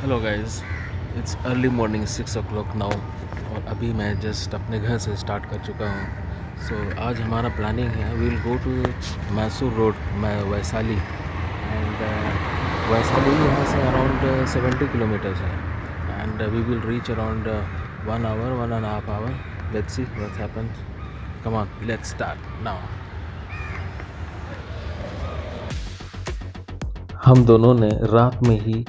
Hello guys, it's early morning 6 o'clock now और अभी मैं जस्ट अपने घर से स्टार्ट कर चुका हूँ। सो आज हमारा प्लानिंग है we will go to Mysore road Vaishali and Vaishali यहाँ से अराउंड 70 किलोमीटर्स है and we will reach around 1 hour 1.5 hour। Let's see what happens. Come on, let's start now. हम दोनों ने रात में ही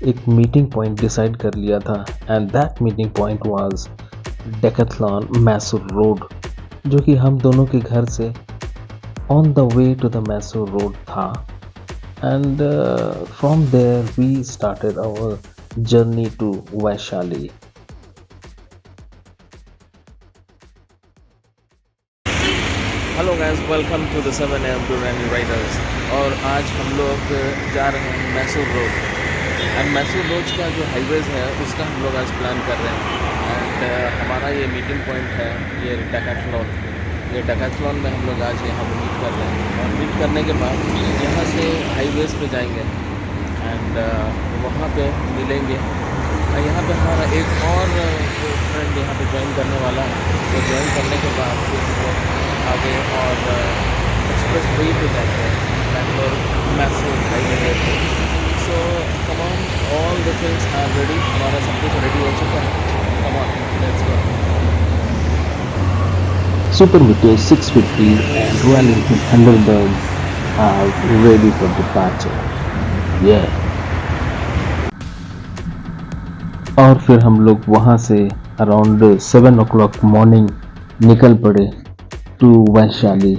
एक मीटिंग पॉइंट डिसाइड कर लिया था and that meeting point was Decathlon Mysore road, जो कि हम दोनों के घर से on the way to the Mysore road था and from there we started our journey to Vaishali. Hello guys, welcome to the 7 AM biryani riders. और आज हम लोग जा रहे हैं Mysore road and Mysore road का जो हाईवेज है उसका हम लोग आज प्लान कर रहे हैं एंड हमारा ये मीटिंग पॉइंट है ये डेकाथलॉन में हम लोग आज यहाँ मीट कर रहे हैं और मीट करने के बाद यहाँ से हाईवेज पे जाएंगे एंड वहाँ पे मिलेंगे। यहाँ पे हमारा एक और फ्रेंड यहाँ पे ज्वाइन करने वाला है, तो ज्वाइन करने के बाद फिर हम लोग आगे और एक्सप्रेस वे पे जाते हैं बैंगलोर मैसूर हाईवे पे। So come on, all the things are ready, हमारा सब कुछ रेडी हो चुका है। Come on, let's go. Super Meteor 650 and Royalenfield Thunderbird are ready for departure. Yeah. और फिर हम लोग वहाँ से अराउंड 7 o'clock मॉर्निंग निकल पड़े टू वैशाली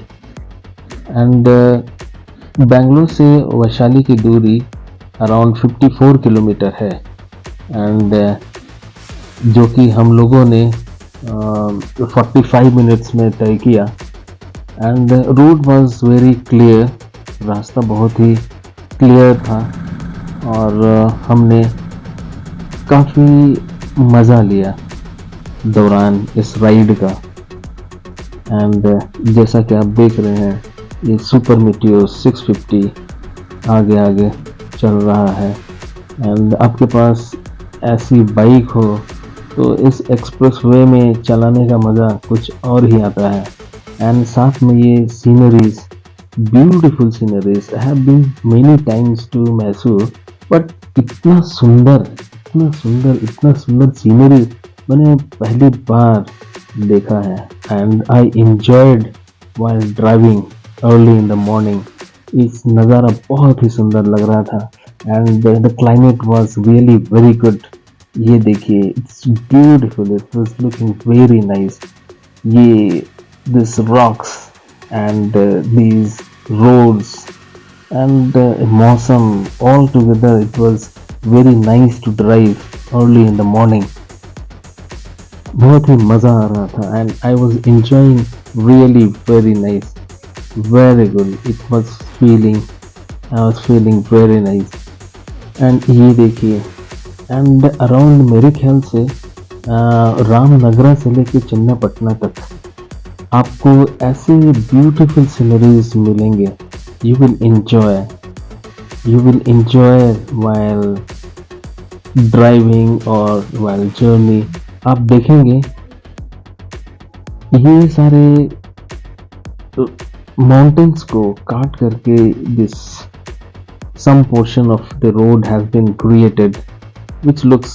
एंड बेंगलोर से वैशाली की दूरी अराउंड 54 किलोमीटर है एंड जो कि हम लोगों ने 45 मिनट्स में तय किया and road was very clear, रास्ता बहुत ही क्लियर था और हमने काफ़ी मज़ा लिया दौरान इस राइड का। एंड जैसा कि आप देख रहे हैं ये सुपर मीटियोर 650 आगे आगे चल रहा है एंड आपके पास ऐसी बाइक हो तो इस एक्सप्रेस वे में चलाने का मज़ा कुछ और ही आता है। एंड साथ में ये sceneries, beautiful sceneries. I have been many times to Mysore but इतना सुंदर इतना सुंदर सीनरी मैंने पहली बार देखा है and I enjoyed while driving early in the morning. इस नज़ारा बहुत ही सुंदर लग रहा था and the climate was really very good. ये देखिए, it's beautiful, it was looking very nice. ये this rocks and these roads and मौसम all together, it was very nice to drive early in the morning. बहुत ही मज़ा आ रहा था and I was enjoying really very nice, very good. I was feeling very nice. and ये देखिए and around मेरे ख्याल से रामनगरा से लेके चन्नापटना तक आपको ऐसे ब्यूटीफुल सीनरीज मिलेंगे। You will enjoy while driving or while journey. आप देखेंगे ये सारे माउंटेन्स को काट करके this some portion of the road has been created which looks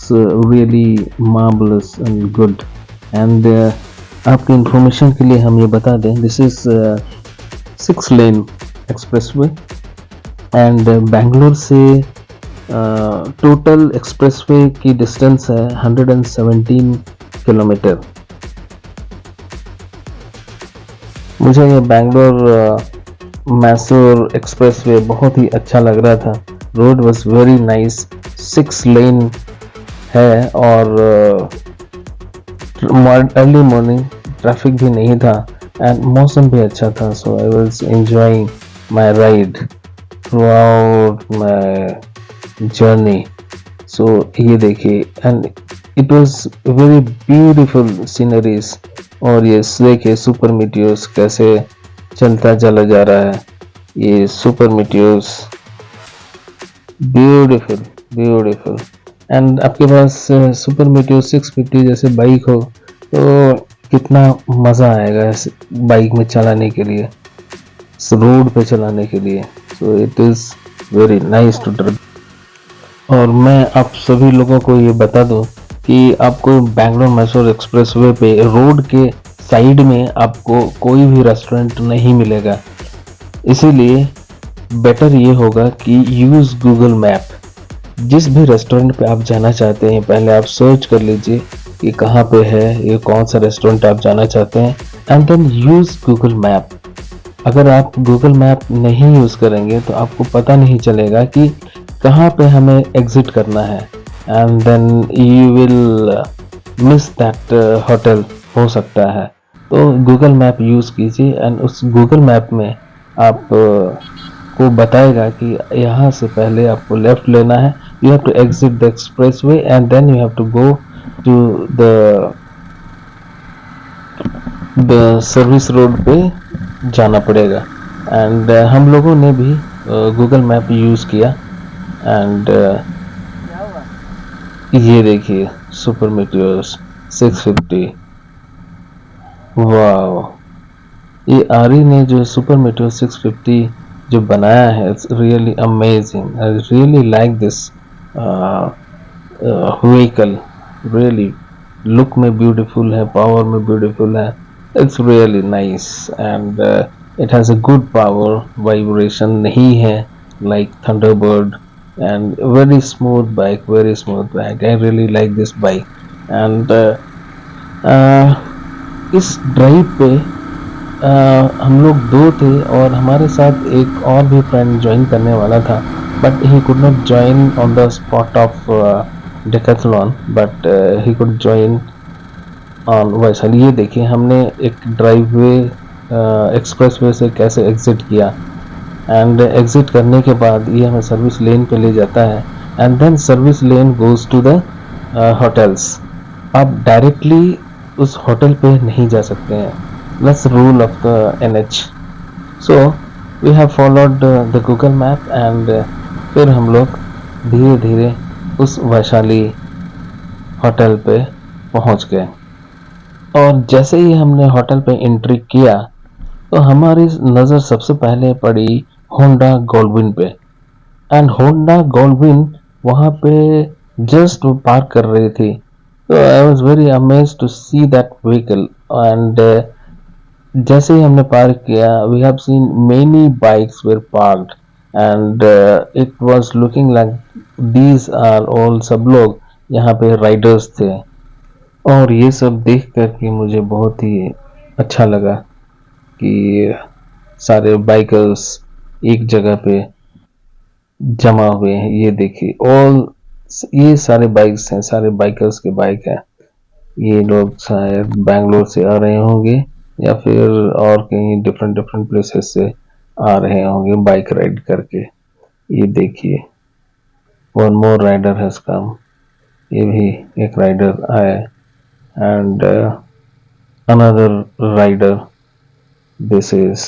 really marvelous and good. and आपके इंफॉर्मेशन के लिए हम ये बता दें, this is 6-lane expressway and Bangalore से टोटल एक्सप्रेसवे की डिस्टेंस है 117 किलोमीटर। मुझे ये बैंगलोर मैसूर एक्सप्रेसवे बहुत ही अच्छा लग रहा था। रोड वाज वेरी नाइस, 6 लेन है और अर्ली मॉर्निंग ट्रैफिक भी नहीं था एंड मौसम भी अच्छा था। So I was enjoying my ride throughout my journey. So ये देखिए and it was very beautiful sceneries। और ये देखिए सुपर मीटियोर्स कैसे चलता चला जा रहा है। ये सुपर मीटियोर्स ब्यूटीफुल एंड आपके पास सुपर मीटियो 650 जैसे बाइक हो तो कितना मज़ा आएगा इस बाइक में चलाने के लिए, इस रोड पे चलाने के लिए। So it is very nice to drive. और मैं आप सभी लोगों को ये बता दूं कि आपको बैंगलोर मैसूर एक्सप्रेसवे पे रोड के साइड में आपको कोई भी रेस्टोरेंट नहीं मिलेगा, इसीलिए बेटर ये होगा कि यूज़ गूगल मैप। जिस भी रेस्टोरेंट पे आप जाना चाहते हैं पहले आप सर्च कर लीजिए कि कहाँ पे है, ये कौन सा रेस्टोरेंट आप जाना चाहते हैं, and then use Google map. अगर आप गूगल मैप नहीं यूज़ करेंगे तो आपको पता नहीं चलेगा कि कहाँ पे हमें एग्जिट करना है, and then you will miss that hotel हो सकता है। तो गूगल मैप यूज़ कीजिए एंड उस गूगल मैप में आप को बताएगा कि यहाँ से पहले आपको लेफ्ट लेना है, you have to exit the expressway and then you have to go to the service road पे जाना पड़ेगा। एंड हम लोगों ने भी गूगल मैप यूज़ किया एंड ये देखिए सुपर मीटियोर्स 650। वाह, ये आरी ने जो सुपर मीटियोर 650 जो बनाया है, it's really amazing. I really like this vehicle, really look में ब्यूटीफुल है, पावर में ब्यूटीफुल है, it's really nice and it has a good power, vibration नहीं है like Thunderbird, and very smooth bike, very smooth bike. I really like this bike and इस drive पे हम लोग दो थे और हमारे साथ एक और भी फ्रेंड ज्वाइन करने वाला था, but he could not join on the spot of Decathlon, but he could join on Vaishali. ये देखिए हमने एक ड्राइववे एक्सप्रेसवे से कैसे एग्जिट किया, एंड एग्जिट करने के बाद ये हमें सर्विस लेन पे ले जाता है, and then service lane goes to the hotels. आप डायरेक्टली उस होटल पे नहीं जा सकते हैं, that's rule of the NH. So we have followed the Google map and फिर हम लोग धीरे धीरे उस वैशाली होटल पे पहुंच गए। और जैसे ही हमने होटल पे एंट्री किया तो हमारी नज़र सबसे पहले पड़ी होंडा गोल्डविन पे, एंड होंडा गोल्डविन वहाँ पे जस्ट पार्क कर रही थी। तो I was very amazed to see that vehicle, and जैसे ही हमने पार्क किया we have seen many bikes were parked, and it was looking like these are all, सब लोग यहाँ पे राइडर्स थे। और ये सब देख करके मुझे बहुत ही अच्छा लगा कि सारे बाइकर्स एक जगह पे जमा हुए हैं। ये देखिए ऑल, ये सारे बाइक्स हैं, सारे बाइकर्स के बाइक हैं। ये लोग शायद बैंगलोर से आ रहे होंगे या फिर और कहीं डिफरेंट डिफरेंट प्लेसेस से आ रहे होंगे बाइक राइड करके। ये देखिए one more rider has come, ये भी एक राइडर आए, and another rider this is,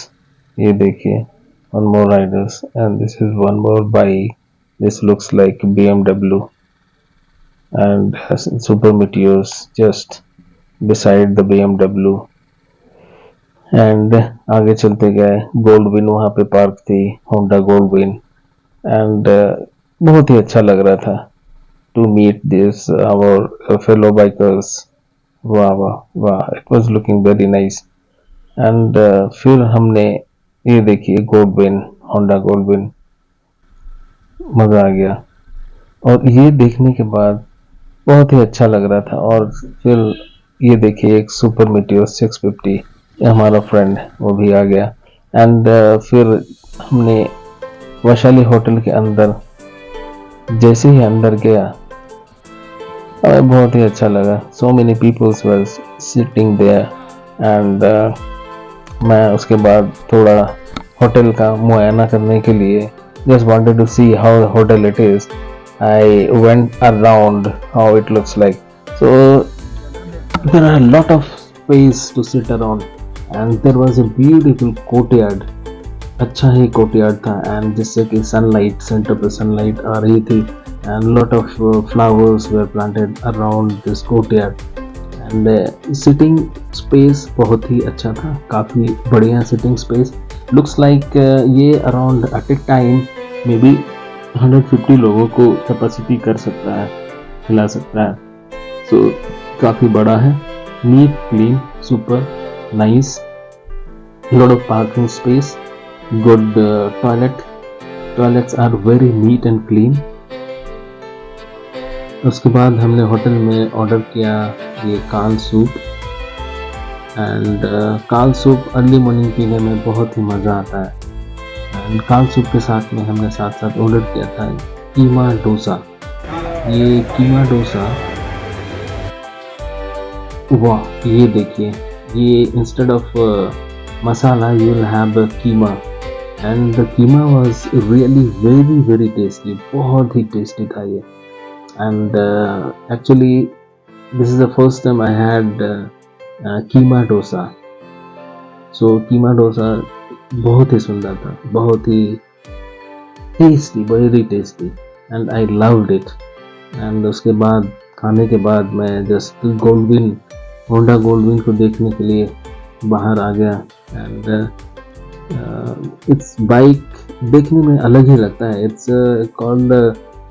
ये देखिए one more riders, and this is one more bike, this looks like BMW and Super Meteors just beside the BMW। And आगे चलते गए, Gold Wing वहाँ पे पार्क थी, होंडा गोल्डविन, एंड बहुत ही अच्छा लग रहा था to meet this our fellow bikers. वाह वाह वाह, it was looking very nice. And फिर हमने ये देखिए गोल्डविन, होंडा गोल्डविन, मज़ा आ गया। और ये देखने के बाद बहुत ही अच्छा लग रहा था। और फिर ये देखिए एक सुपर मीटियोर 650, हमारा फ्रेंड वो भी आ गया, एंड फिर हमने वैशाली होटल के अंदर जैसे ही अंदर गया हमें बहुत ही अच्छा लगा। So many peoples were sitting there, and मैं उसके बाद थोड़ा होटल का मुआयना करने के लिए just wanted to see how hotel it is. I went around how it looks like. So there are a lot of space to sit around, and there was a beautiful courtyard. अच्छा ही courtyard था, and जिससे कि sunlight, centre पे sunlight आ रही थी, and lot of flowers were planted around this courtyard and sitting space बहुत ही अच्छा था, काफ़ी बढ़िया sitting space. Looks like ये around at a time maybe 150 लोगों को कैपेसिटी कर सकता है, खिला सकता है. So काफ़ी बड़ा है, neat, clean, super nice, lot of parking space, good toilets are very neat and clean. उसके बाद हमने होटल में ऑर्डर किया ये काल सूप एंड काल सूप अर्ली मॉर्निंग पीने में बहुत ही मज़ा आता है. एंड काल सूप के साथ में हमने साथ साथ ऑर्डर किया था कीमा डोसा. ये कीमा डोसा, वाह, ये देखिए, ये instead of masala you will have keema and the keema was really very very tasty. बहुत ही टेस्टी था ये. And actually this is the first time I had keema dosa. So कीमा डोसा बहुत ही सुंदर था, बहुत ही tasty, very tasty and I loved it. And उसके बाद खाने के बाद मैं जस्ट गोल्डविन, होंडा गोल्डविन को देखने के लिए बाहर आ गया. एंड इट्स बाइक देखने में अलग ही लगता है. It's called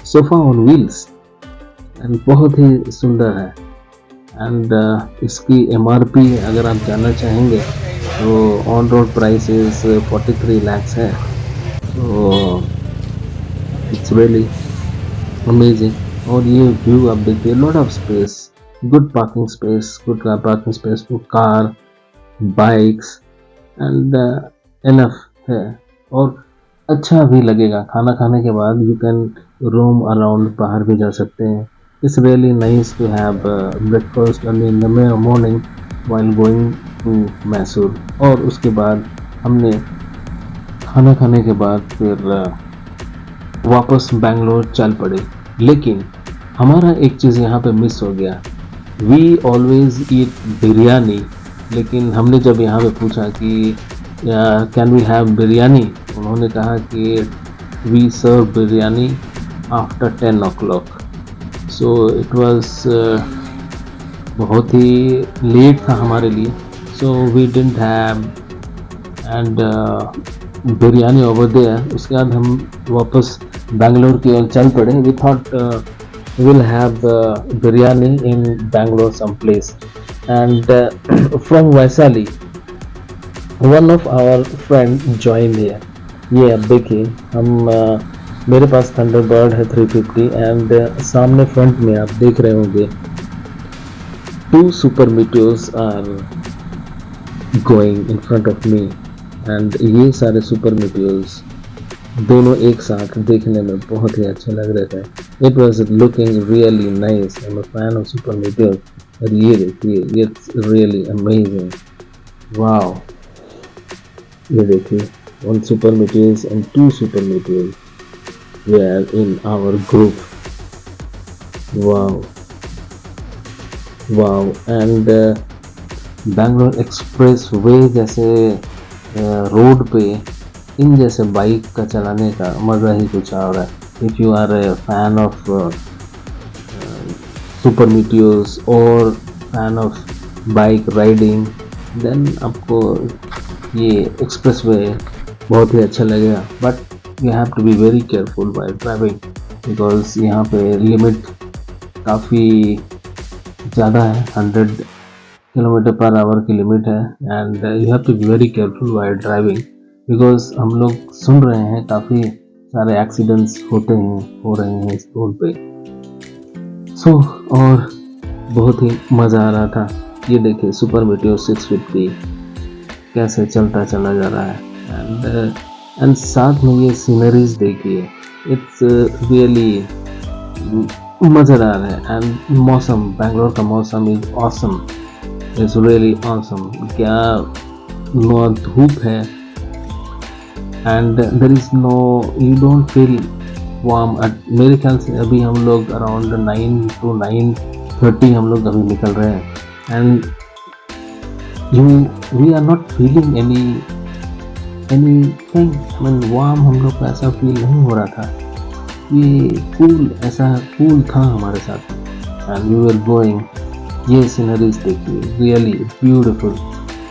sofa on wheels and बहुत ही सुंदर है. एंड इसकी MRP अगर आप जानना चाहेंगे तो on road price is 43 lakhs है. तो इट्स रियली अमेजिंग. और ये व्यू आप देखिए, lot of space, good parking space, good parking space for car, bikes and enough है. और अच्छा भी लगेगा खाना खाने के बाद. यू कैन रोम अराउंड, बाहर भी जा सकते हैं. It's really nice to have breakfast early in the morning while going to Mysore. और उसके बाद हमने खाना खाने के बाद फिर वापस बैंगलोर चल पड़े. लेकिन हमारा एक चीज़ यहाँ पे मिस हो गया. We always eat बिरयानी, लेकिन हमने जब यहाँ पे पूछा कि कैन वी हैव बिरयानी, उन्होंने कहा कि we serve biryani after 10 o'clock. So it was बहुत ही लेट था हमारे लिए. So we didn't have and biryani over there. उसके बाद हम वापस बैंगलोर की ओर चल पड़े. We thought will have biryani in Bangalore some place. And from Vaishali one of our friend join here. ये अब देखिए, हम मेरे पास थंडरबर्ड है 350 एंड सामने फ्रंट में आप देख रहे होंगे 2 Super Meteors are going in front of me. And ये सारे सुपर मीटियोर्स दोनों एक साथ देखने में बहुत ही अच्छे लग रहे थे. It was looking really nice. I am a fan of super meteor. और ये देखिए, इट्स रियली अमेजिंग. वाओ, ये देखिए, 1 super meteors and 2 Super meteors were in our group. wow. And Bangalore Expressway जैसे रोड पे इन जैसे बाइक का चलाने का मज़ा ही कुछ और है. If you are a fan of Super Meteors और fan of bike riding, then आपको ये एक्सप्रेसवे बहुत ही अच्छा लगेगा. But you have to be very careful while driving because यहाँ पे लिमिट काफ़ी ज़्यादा है. 100 km/h की लिमिट है. And you have to be very careful while driving because हम लोग सुन रहे हैं काफ़ी सारे एक्सीडेंट्स हो रहे हैं इस रोड पे. सो और बहुत ही मज़ा आ रहा था. ये देखिए, सुपर मीटियोर 650 कैसे चलता चला जा रहा है. एंड साथ में ये सीनरीज देखिए, इट्स रियली मज़ेदार है. एंड मौसम, बैंगलोर का मौसम is awesome, it's really awesome. क्या नो धूप है and there is no, you don't feel warm. मेरे ख्याल से अभी हम लोग अराउंड 9 to 9:30 हम लोग अभी निकल रहे हैं. And we are not feeling anything. Warm हम लोग को ऐसा फील नहीं हो रहा था. ये कूल, ऐसा कूल था हमारे साथ एंड वी वर गोइंग। ये सीनरीज देखिए, रियली ब्यूटीफुल,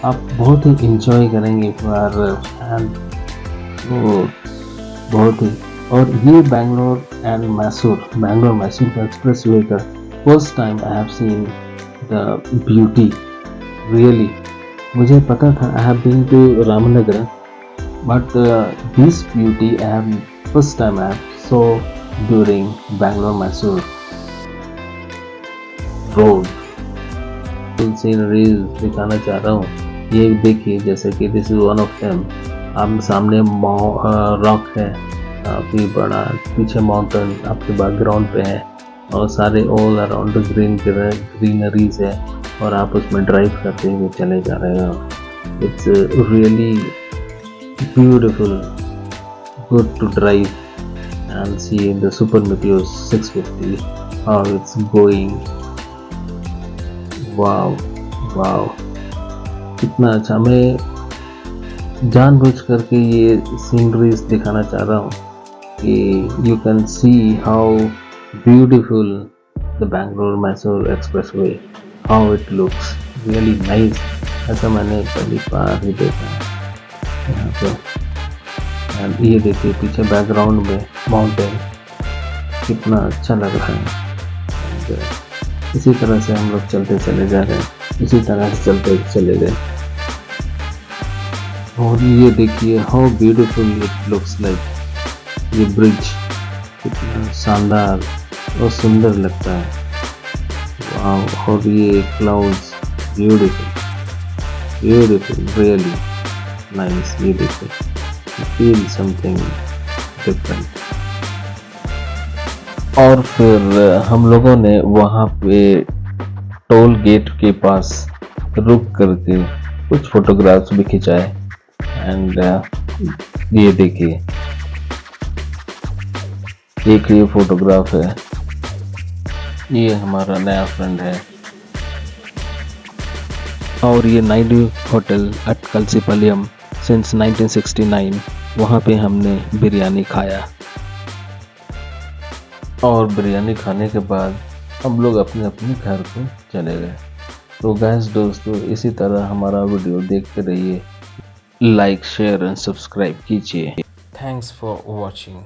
आप बहुत ही इंजॉय करेंगे फॉर एंड वो बहुत ही। और ये बैंगलोर मैसूर का एक्सप्रेसवे का first time I have seen the beauty, really. मुझे पता था, I have been to Ramanagara, but this beauty I have first time I saw during Bangalore Mysore road. Sceneries दिखाना चाह रहा हूँ, ये देखिए, जैसे कि this is one of them. आप सामने रॉक है काफ़ी बड़ा, पीछे माउंटेन आपके बैकग्राउंड पे है और सारे ऑल अराउंड ग्रीनरीज है और आप उसमें ड्राइव करते हुए चले जा रहे हो। It's really beautiful, good to drive and see the Super Meteor 650 how it's going. Wow wow, कितना अच्छा। मैं जानबूझ करके ये सीनरीज दिखाना चाह रहा हूँ कि you can see how beautiful the Bangalore Mysore expressway, how it looks really nice. ऐसा मैंने पहली बार ही देखा है यहाँ पे। एंड ये देखिए पीछे बैकग्राउंड में माउंटेन, कितना अच्छा लग रहा है। इसी तरह से हम लोग चलते चले जा रहे हैं, इसी तरह से चलते चले गए। और ये देखिए how beautiful it looks like. ये ब्रिज कितना शानदार और सुंदर लगता है। वाह, और ये clouds, beautiful beautiful, really nice. ये देखिए, फील समथिंग डिफरेंट। और फिर हम लोगों ने वहाँ पे टोल गेट के पास रुक करके कुछ फोटोग्राफ्स भी खिंचाए। एंड ये देखिए, एक ये फोटोग्राफ है, ये हमारा नया फ्रेंड है। और ये नायडू होटल एट कलसीपालयम सिंस 1969, वहाँ पे हमने बिरयानी खाया। और बिरयानी खाने के बाद हम लोग अपने अपने घर को चले गए। तो गाइस दोस्तों, इसी तरह हमारा वीडियो देखते रहिए, लाइक शेयर एंड सब्सक्राइब कीजिए। Thanks for watching.